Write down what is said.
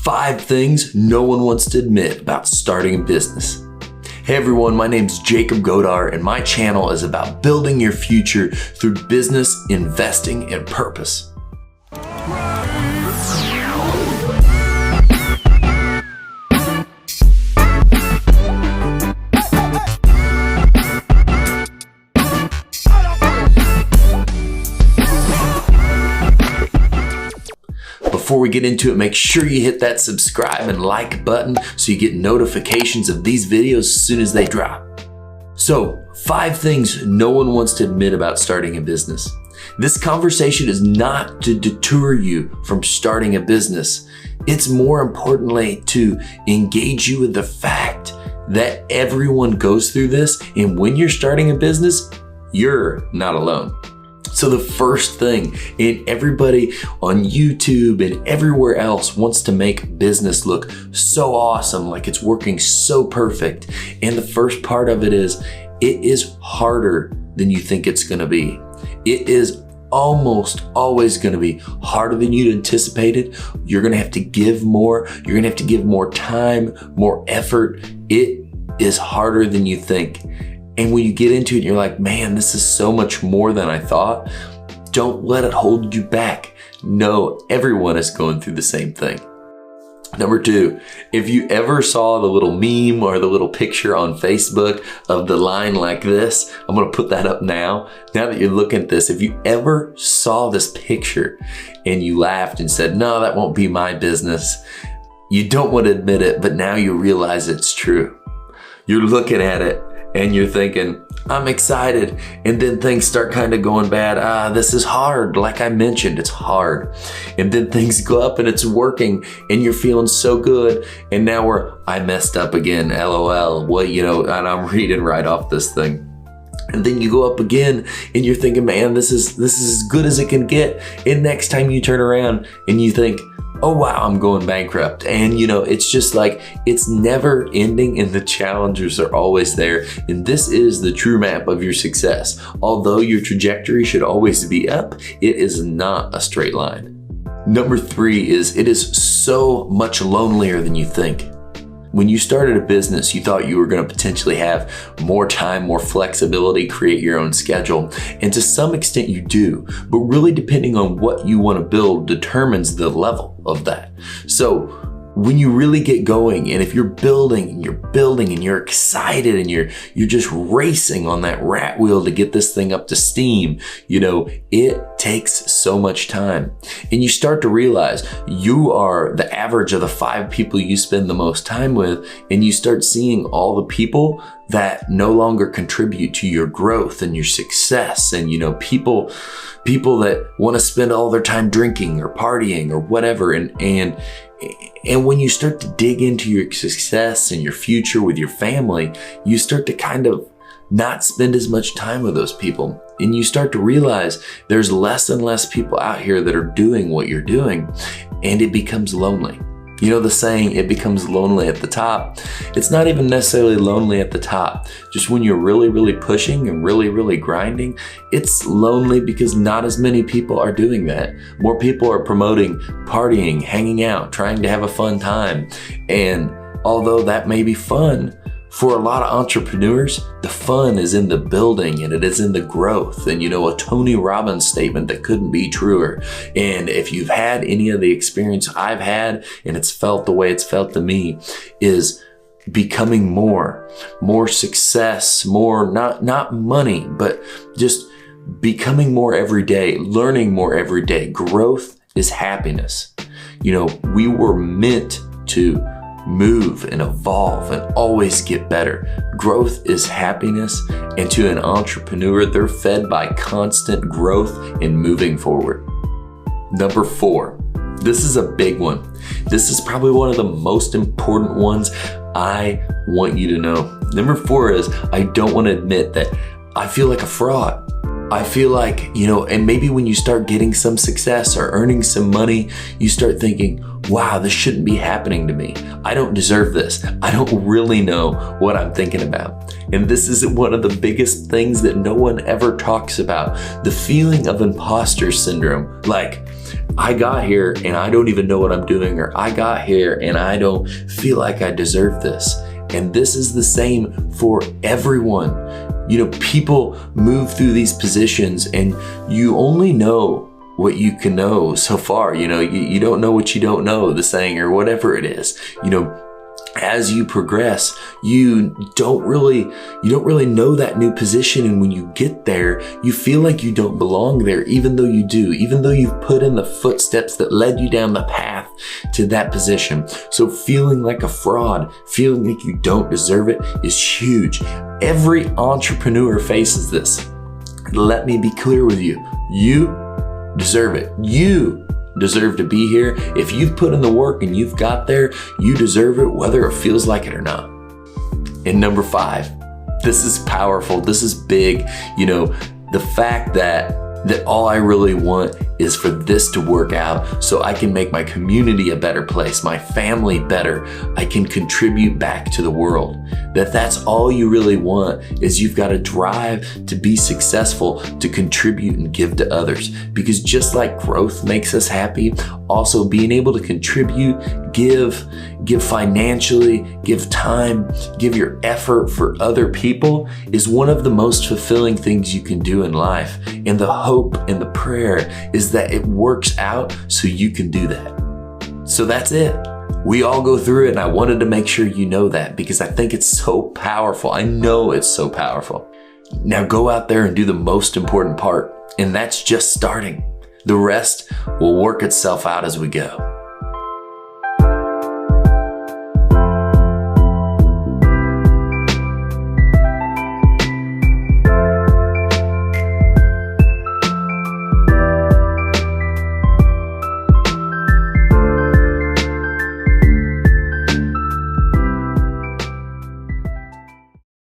5 things no one wants to admit about starting a business. Hey everyone, my name's Jacob Godar and my channel is about building your future through business, investing, and purpose. Before we get into it, make sure you hit that subscribe and like button so you get notifications of these videos as soon as they drop. So, 5 things no one wants to admit about starting a business. This conversation is not to deter you from starting a business. It's more importantly to engage you with the fact that everyone goes through this, and when you're starting a business, you're not alone. So the first thing, and everybody on YouTube and everywhere else wants to make business look so awesome, like it's working so perfect. And the first part of it is harder than you think it's gonna be. It is almost always gonna be harder than you'd anticipated. You're gonna have to give more. You're gonna have to give more time, more effort. It is harder than you think. And when you get into it, you're like, man, this is so much more than I thought. Don't let it hold you back. No, everyone is going through the same thing. Number 2, if you ever saw the little meme or the little picture on Facebook of the line like this, I'm gonna put that up now. Now that you're looking at this, if you ever saw this picture and you laughed and said, no, that won't be my business, you don't want to admit it, but now you realize it's true. You're looking at it and you're thinking, I'm excited. And then things start kind of going bad. This is hard. Like I mentioned, it's hard. And then things go up and it's working and you're feeling so good. And now I messed up again, LOL. Well, and I'm reading right off this thing. And then you go up again and you're thinking, man, this is as good as it can get. And next time you turn around and you think, oh wow, I'm going bankrupt. And it's just like, it's never ending and the challenges are always there. And this is the true map of your success. Although your trajectory should always be up, it is not a straight line. Number 3 is, it is so much lonelier than you think. When you started a business, you thought you were going to potentially have more time, more flexibility, create your own schedule. And to some extent you do, but really depending on what you want to build determines the level of that. So when you really get going, and if you're building and you're excited and you're just racing on that rat wheel to get this thing up to steam, it takes so much time. And you start to realize you are the average of the 5 people you spend the most time with, and you start seeing all the people that no longer contribute to your growth and your success. And people that want to spend all their time drinking or partying or whatever. And when you start to dig into your success and your future with your family, you start to kind of not spend as much time with those people. And you start to realize there's less and less people out here that are doing what you're doing, and it becomes lonely. The saying, it becomes lonely at the top. It's not even necessarily lonely at the top. Just when you're really, really pushing and really, really grinding, it's lonely because not as many people are doing that. More people are promoting partying, hanging out, trying to have a fun time. And although that may be fun, for a lot of entrepreneurs, the fun is in the building and it is in the growth. And a Tony Robbins statement that couldn't be truer. And if you've had any of the experience I've had, and it's felt the way it's felt to me, is becoming more success, more, not money, but just becoming more every day, learning more every day. Growth is happiness. We were meant to move and evolve and always get better. Growth is happiness, and to an entrepreneur, they're fed by constant growth and moving forward. Number 4, this is a big one. This is probably one of the most important ones I want you to know. Number 4 is, I don't want to admit that I feel like a fraud. I feel like, and maybe when you start getting some success or earning some money, you start thinking, wow, this shouldn't be happening to me. I don't deserve this. I don't really know what I'm thinking about. And this is one of the biggest things that no one ever talks about. The feeling of imposter syndrome. Like, I got here and I don't even know what I'm doing, or I got here and I don't feel like I deserve this. And this is the same for everyone. You know, people move through these positions and you only know what you can know so far. You know, you don't know what you don't know, the saying, or whatever it is. You know, as you progress, you don't really know that new position. And when you get there, you feel like you don't belong there, even though you do, even though you've put in the footsteps that led you down the path to that position. So feeling like a fraud, feeling like you don't deserve it is huge. Every entrepreneur faces this. Let me be clear with you. You deserve it. You deserve to be here. If you've put in the work and you've got there, you deserve it, whether it feels like it or not. And number 5, this is powerful. This is big. You know, the fact that all I really want is for this to work out so I can make my community a better place, my family better. I can contribute back to the world. That's all you really want, is you've got a drive to be successful, to contribute and give to others. Because just like growth makes us happy, also being able to contribute, give financially, give time, give your effort for other people is one of the most fulfilling things you can do in life. And the hope and the prayer is that it works out so you can do that. So that's it. We all go through it, and I wanted to make sure you know that because I think it's so powerful. I know it's so powerful. Now go out there and do the most important part, and that's just starting. The rest will work itself out as we go.